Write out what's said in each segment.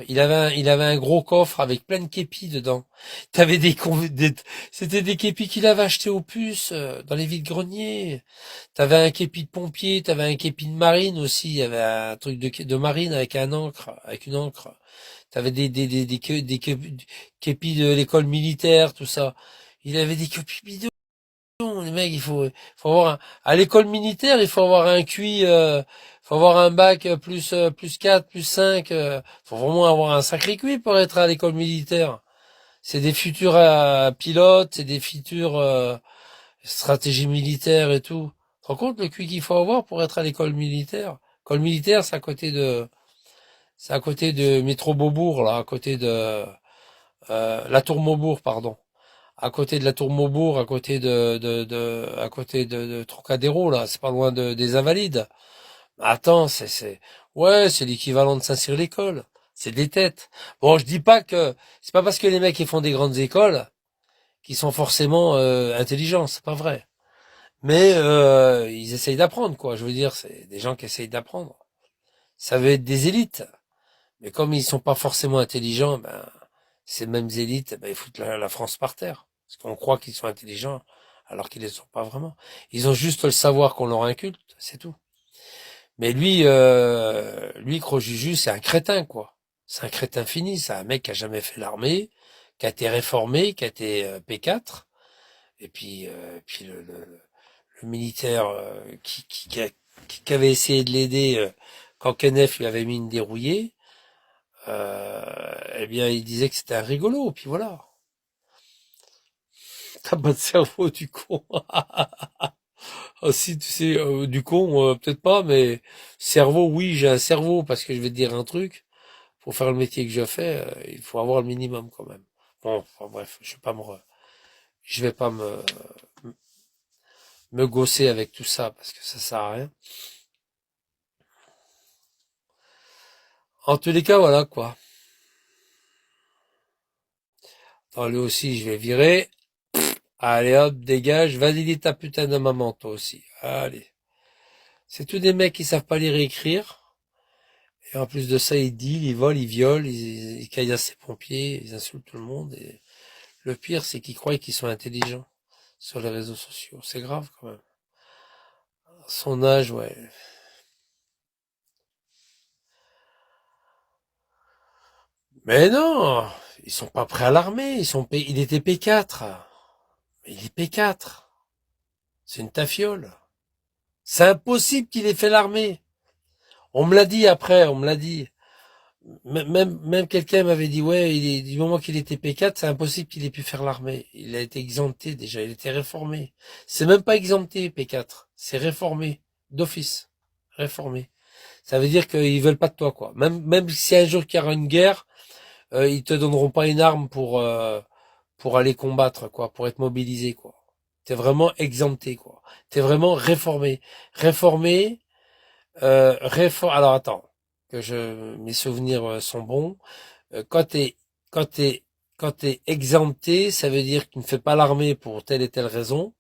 Il avait un gros coffre avec plein de képis dedans. T'avais c'était des képis qu'il avait achetés aux puces dans les vides-greniers. T'avais un képi de pompier, t'avais un képi de marine aussi. Il y avait un truc de marine avec avec une encre. T'avais képis de l'école militaire, tout ça. Il avait des képis bidons. Les mecs, faut avoir à l'école militaire, il faut avoir un QI, faut avoir un bac plus 4, plus 5, faut vraiment avoir un sacré QI pour être à l'école militaire. C'est des futurs pilotes, c'est des futurs stratégies militaires et tout. Tu te rends compte le QI qu'il faut avoir pour être à l'école militaire? L'école militaire, c'est à côté de Métro Beaubourg, là, à côté de la Tour Maubourg, pardon, à côté de la Tour Maubourg, à côté de Trocadéro, là, c'est pas loin des Invalides. Attends, ouais, c'est l'équivalent de Saint-Cyr-l'École. C'est des têtes. Bon, je dis pas que, c'est pas parce que les mecs qui font des grandes écoles qu'ils sont forcément intelligents, c'est pas vrai. Mais ils essayent d'apprendre, quoi. Je veux dire, c'est des gens qui essayent d'apprendre. Ça veut être des élites. Mais comme ils sont pas forcément intelligents, ben, ces mêmes élites, ben, ils foutent la France par terre. Parce qu'on croit qu'ils sont intelligents, alors qu'ils ne le sont pas vraiment. Ils ont juste le savoir qu'on leur inculte, c'est tout. Mais lui, Crojuju, c'est un crétin, quoi. C'est un crétin fini, c'est un mec qui a jamais fait l'armée, qui a été réformé, qui a été P4, et puis le militaire qui avait essayé de l'aider quand Kenneth lui avait mis une dérouillée, eh bien, il disait que c'était un rigolo, puis voilà. T'as pas de cerveau, du con. Ah si, tu sais, du con, peut-être pas, mais cerveau, oui, j'ai un cerveau, parce que je vais te dire un truc, pour faire le métier que je fais, il faut avoir le minimum quand même. Bon, enfin, bref, je vais pas me gausser avec tout ça, parce que ça sert à rien. En tous les cas, voilà, quoi. Attends, lui aussi, je vais virer. Allez hop, dégage, vas-y, dis ta putain de maman, toi aussi. Allez. C'est tous des mecs qui savent pas lire et écrire. Et en plus de ça, ils dealent, ils volent, ils violent, ils caillassent les pompiers, ils insultent tout le monde. Et le pire, c'est qu'ils croient qu'ils sont intelligents sur les réseaux sociaux. C'est grave quand même. Son âge, ouais. Mais non, ils sont pas prêts à l'armée. Il était P4. Mais il est P4. C'est une tafiole. C'est impossible qu'il ait fait l'armée. On me l'a dit après, on me l'a dit. Même quelqu'un m'avait dit, ouais, du moment qu'il était P4, c'est impossible qu'il ait pu faire l'armée. Il a été exempté déjà, il était réformé. C'est même pas exempté, P4. C'est réformé. D'office. Réformé. Ça veut dire qu'ils veulent pas de toi, quoi. Même si un jour qu'il y aura une guerre, ils te donneront pas une arme pour aller combattre, quoi, pour être mobilisé, quoi. T'es vraiment exempté, quoi. T'es vraiment réformé. Réformé, alors attends, mes souvenirs sont bons. Euh, quand t'es, quand t'es, quand t'es exempté, ça veut dire que tu ne fais pas l'armée pour telle et telle raison,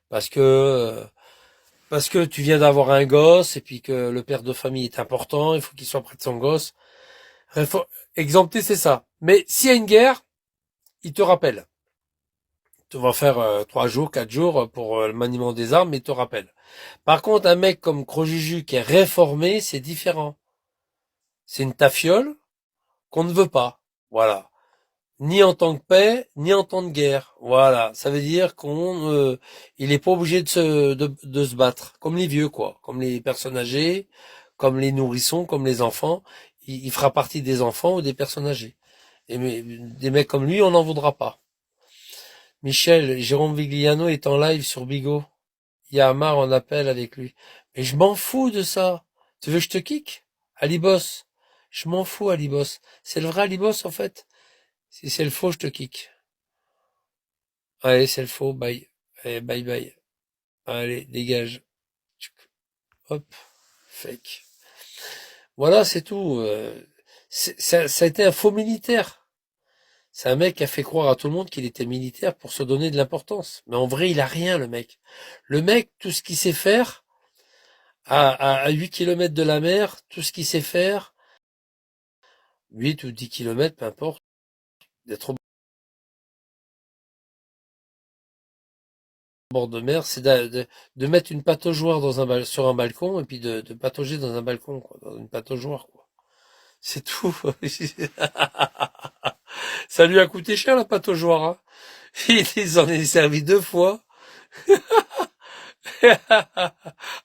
parce que, euh, parce que tu viens d'avoir un gosse et puis que le père de famille est important, il faut qu'il soit près de son gosse. Réfor- Exempté, c'est ça. Mais s'il y a une guerre, il te rappelle. Tu vas faire 3 jours, 4 jours pour le maniement des armes, mais il te rappelle. Par contre, un mec comme Crojuju qui est réformé, c'est différent. C'est une tafiole qu'on ne veut pas. Voilà. Ni en temps de paix, ni en temps de guerre. Voilà. Ça veut dire il est pas obligé de se battre. Comme les vieux, quoi. Comme les personnes âgées, comme les nourrissons, comme les enfants. Il fera partie des enfants ou des personnes âgées. Des mecs comme lui, on n'en voudra pas. Michel, Jérôme Vigliano est en live sur Bigo. Il y a Amar en appel avec lui. Mais je m'en fous de ça. Tu veux que je te kick? Alibos. Je m'en fous, Alibos. C'est le vrai Alibos, en fait. Si c'est le faux, je te kick. Allez, c'est le faux, bye. Allez, bye bye. Allez, dégage. Hop, fake. Voilà, c'est tout. Ça a été un faux militaire. C'est un mec qui a fait croire à tout le monde qu'il était militaire pour se donner de l'importance. Mais en vrai, il a rien, le mec. Le mec, tout ce qu'il sait faire, à 8 kilomètres de la mer, tout ce qu'il sait faire, 8 ou 10 kilomètres, peu importe, d'être au bord de mer, c'est de mettre une pataugeoire sur un balcon et puis de patauger dans un balcon, quoi, dans une pataugeoire, quoi. C'est tout. Ça lui a coûté cher la pataugeoire, hein. Ils en ont servi 2 fois.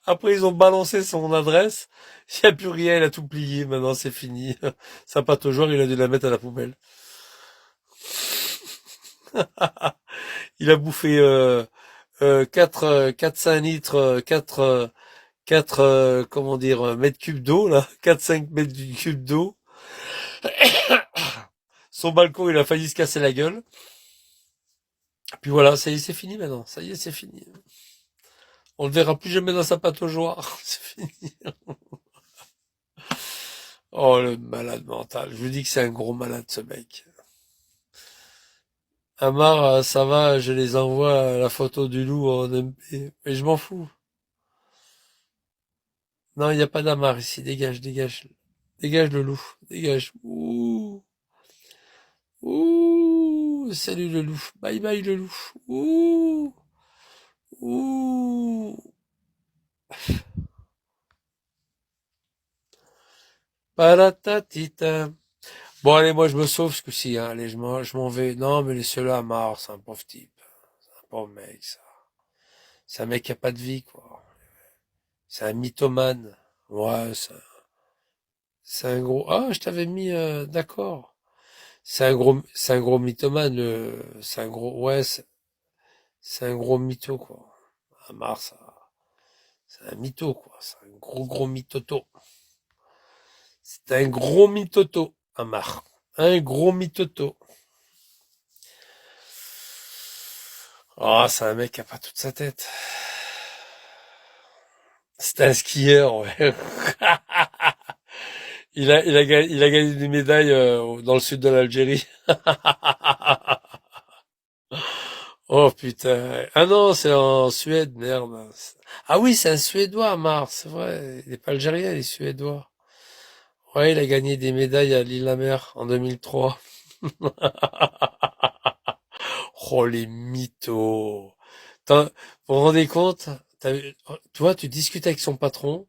Après, ils ont balancé son adresse. Il n'y a plus rien, il a tout plié. Maintenant, c'est fini. Sa pataugeoire, il a dû la mettre à la poubelle. Il a bouffé 4-5 litres, 4 comment dire, mètres cubes d'eau, là. 4-5 mètres cubes d'eau. Son balcon, il a failli se casser la gueule. Puis voilà, ça y est, c'est fini maintenant. Ça y est, c'est fini. On le verra plus jamais dans sa pataugeoire. C'est fini. Oh, le malade mental. Je vous dis que c'est un gros malade, ce mec. Amar, ça va, je les envoie la photo du loup en MP. Mais je m'en fous. Non, il n'y a pas d'Amar ici. Dégage, dégage. Dégage le loup. Dégage. Ouh. Ouh. Salut le loup. Bye bye le loup. Ouh. Ouh. Palatatita. Bon, allez, moi, je me sauve ce coup-ci, hein. Allez, je m'en vais. Non, mais laissez-le à Amar, c'est un pauvre type. C'est un pauvre mec, ça. C'est un mec qui a pas de vie, quoi. C'est un mythomane. Ouais, c'est un gros. Ah, je t'avais mis. D'accord. C'est un gros mythomane. C'est un gros. Ouais, c'est un gros mytho, quoi. Amar, ça, c'est un mytho, quoi. C'est un gros gros mythoto. C'est un gros mythoto, Amar. Un gros mythoto. Ah, c'est un mec qui a pas toute sa tête. C'est un skieur, ouais. Il a gagné des médailles dans le sud de l'Algérie. Oh putain. Ah non, c'est en Suède, merde. Ah oui, c'est un Suédois, Amar, c'est vrai. Il n'est pas algérien, il est suédois. Ouais, il a gagné des médailles à l'Île-la-Mer en 2003. Oh, les mythos. Vous vous rendez compte? Toi, tu discutes avec son patron,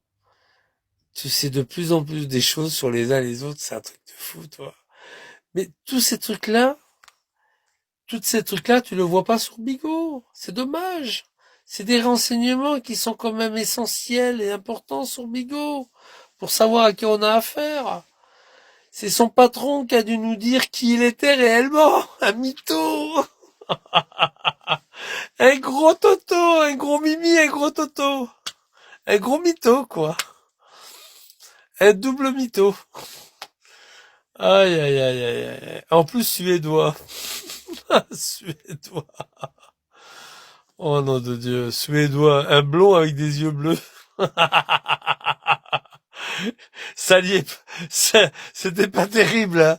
tu sais de plus en plus des choses sur les uns et les autres, c'est un truc de fou, toi. Mais tous ces trucs-là, tu le vois pas sur Bigo. C'est dommage. C'est des renseignements qui sont quand même essentiels et importants sur Bigo pour savoir à qui on a affaire. C'est son patron qui a dû nous dire qui il était réellement. Un mytho. Un gros toto, un gros mimi, un gros toto. Un gros mytho, quoi. Un double mytho. Aïe, aïe, aïe, aïe, aïe. En plus, suédois. Suédois. Oh nom de Dieu. Suédois. Un blond avec des yeux bleus. Ça y est. C'était pas terrible, hein.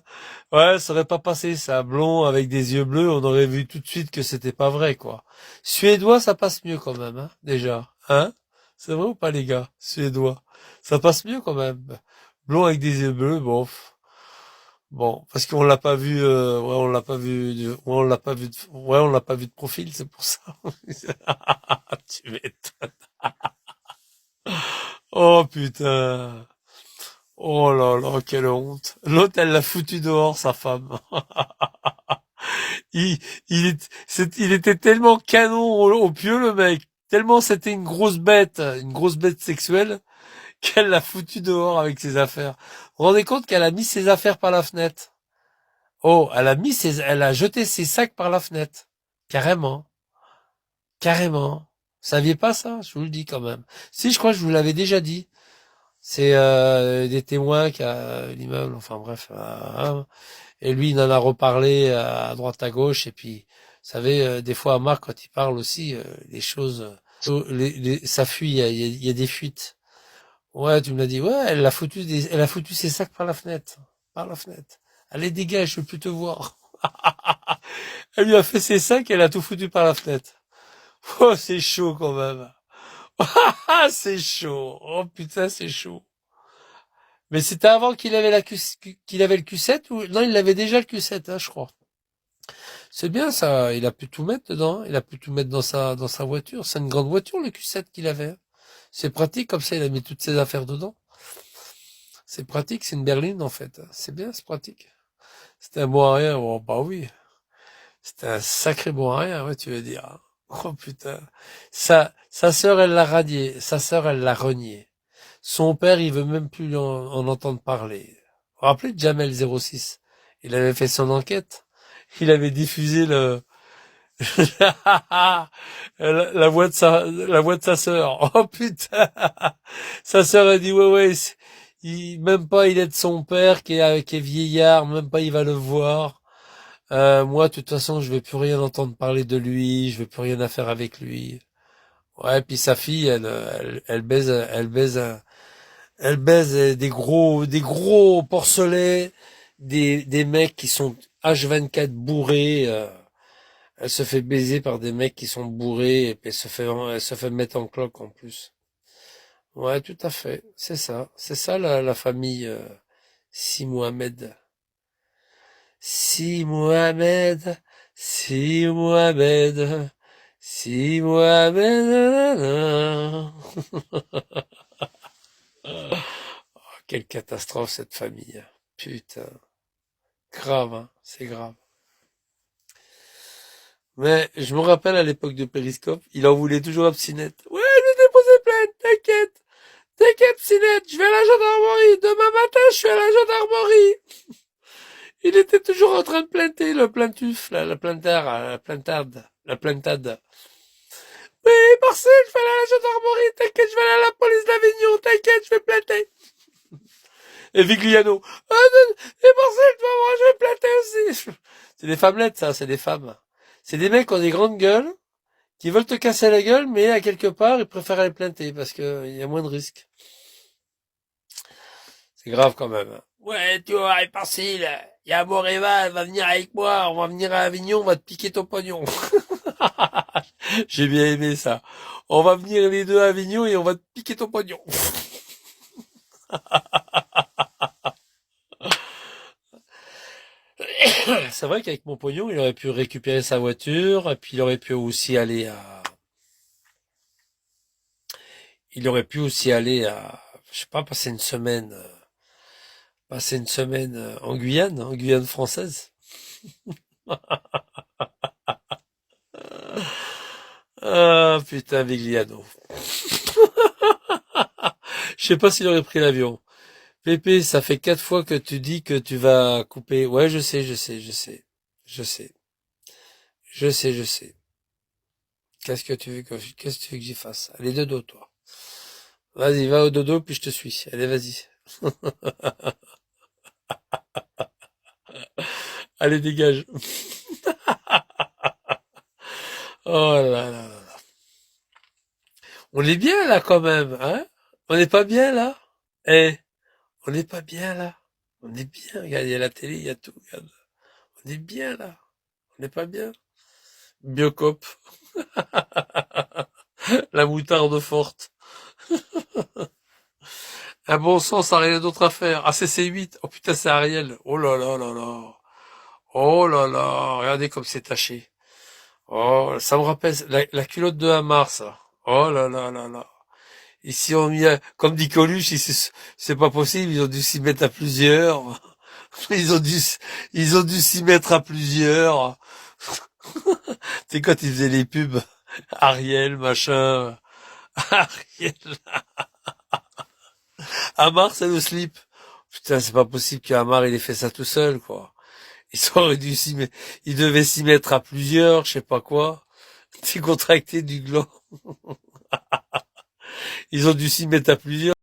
Ouais, ça aurait pas passé, ça. Blond avec des yeux bleus, on aurait vu tout de suite que c'était pas vrai, quoi. Suédois, ça passe mieux quand même, hein, déjà. Hein? C'est vrai ou pas, les gars? Suédois. Ça passe mieux quand même. Blond avec des yeux bleus, bon. Bon, parce qu'on l'a pas vu, ouais, on l'a pas vu, ouais, on l'a pas vu, ouais, on l'a pas vu de profil, c'est pour ça. Tu m'étonnes. Oh putain. Oh là là, quelle honte. L'autre, elle l'a foutu dehors, sa femme. Il, il était tellement canon au pieu, le mec. Tellement c'était une grosse bête sexuelle, qu'elle l'a foutu dehors avec ses affaires. Vous vous rendez compte qu'elle a mis ses affaires par la fenêtre? Oh, elle a jeté ses sacs par la fenêtre. Carrément. Carrément. Vous saviez pas ça? Je vous le dis quand même. Si, je crois que je vous l'avais déjà dit. C'est des témoins qui a l'immeuble, enfin bref. Et lui, il en a reparlé à droite à gauche. Et puis, vous savez, des fois, à Marc, quand il parle aussi, les choses, ça fuit, il y a des fuites. Ouais, tu me l'as dit. Ouais, elle a foutu ses sacs par la fenêtre. Par la fenêtre. Allez, dégage, je veux plus te voir. Elle lui a fait ses sacs, elle a tout foutu par la fenêtre. Oh, c'est chaud quand même. Ah, c'est chaud. Oh putain, c'est chaud. Mais c'était avant qu'il avait qu'il avait le Q7 ou non, il avait déjà le Q7, hein, je crois. C'est bien ça, il a pu tout mettre dedans, il a pu tout mettre dans sa voiture. C'est une grande voiture le Q7 qu'il avait. C'est pratique comme ça, il a mis toutes ses affaires dedans. C'est pratique, c'est une berline en fait. C'est bien, c'est pratique. C'était un bon arrière, oh bah oui. C'était un sacré bon arrière, ouais, tu veux dire. Oh putain. Sa sœur, elle l'a radié. Sa sœur, elle l'a renié. Son père, il veut même plus en entendre parler. Vous vous rappelez de Jamel 06? Il avait fait son enquête. Il avait diffusé la voix de sa sœur. Oh putain. Sa sœur a dit ouais ouais, même pas il est de son père qui est vieillard, même pas il va le voir. Moi, de toute façon, je vais plus rien entendre parler de lui, je vais plus rien à faire avec lui. Ouais, puis sa fille, elle baise des gros porcelets, des mecs qui sont H24 bourrés. Elle se fait baiser par des mecs qui sont bourrés et puis elle se fait mettre en cloque en plus. Ouais, tout à fait. C'est ça la famille Si Mohamed. Si Mohamed, Si Mohamed, Si Mohamed. Nanana. Oh, quelle catastrophe cette famille. Putain, grave, hein, c'est grave. Mais je me rappelle à l'époque de Périscope, il en voulait toujours à Psynet. Ouais, j'ai déposé plainte, t'inquiète. T'inquiète, Psynet, je vais à la gendarmerie. Demain matin, je suis à la gendarmerie. Il était toujours en train de plainter, le plaintuf, là, la plaintard, la plaintarde, la plaintade. Oui, Marcel, je vais aller à la gendarmerie, t'inquiète, je vais aller à la police d'Avignon, t'inquiète, je vais planter. Et Vigliano. Ah, non, et Marcel, tu vas voir, je vais planter aussi. C'est des femmelettes, ça, c'est des femmes. C'est des mecs qui ont des grandes gueules, qui veulent te casser la gueule, mais à quelque part, ils préfèrent aller planter, parce que il y a moins de risques. C'est grave quand même. Ouais, tu vois, est parti, là. Il y a Moreva, elle va venir avec moi, on va venir à Avignon, on va te piquer ton pognon. J'ai bien aimé ça. On va venir les deux à Avignon et on va te piquer ton pognon. C'est vrai qu'avec mon pognon, il aurait pu récupérer sa voiture, et puis il aurait pu aussi aller à, je sais pas, passer une semaine en Guyane française. Ah, putain, Vigliano. Je sais pas s'il aurait pris l'avion. Pépé, ça fait 4 fois que tu dis que tu vas couper. Ouais, je sais, je sais, je sais. Je sais. Je sais, je sais. Qu'est-ce que tu veux que j'y fasse? Allez, dodo, toi. Vas-y, va au dodo, puis je te suis. Allez, vas-y. Allez, dégage. Oh là là là là. On est bien là quand même, hein? On n'est pas bien là? Eh, on n'est pas bien là? On est bien, regarde, il y a la télé, il y a tout, regarde. On est bien là. On n'est pas bien? Biocop, la moutarde forte. Un bon sens, ça n'a rien d'autre à faire. Ah, c'est C8. Oh putain, c'est Ariel. Oh là là là là. Oh là là. Regardez comme c'est taché. Oh, ça me rappelle la culotte de Hamar, ça. Oh là là là là. Ici, on y a, comme dit Coluche, c'est pas possible, ils ont dû s'y mettre à plusieurs. Ils ont dû, ils ont dû s'y mettre à plusieurs. C'est quand ils faisaient les pubs. Ariel, machin. Ariel. Hamar, c'est le slip. Putain, c'est pas possible qu'Hamar, il ait fait ça tout seul, quoi. Ils devaient s'y mettre à plusieurs, je sais pas quoi. Décontracté du gland. Ils ont dû s'y mettre à plusieurs.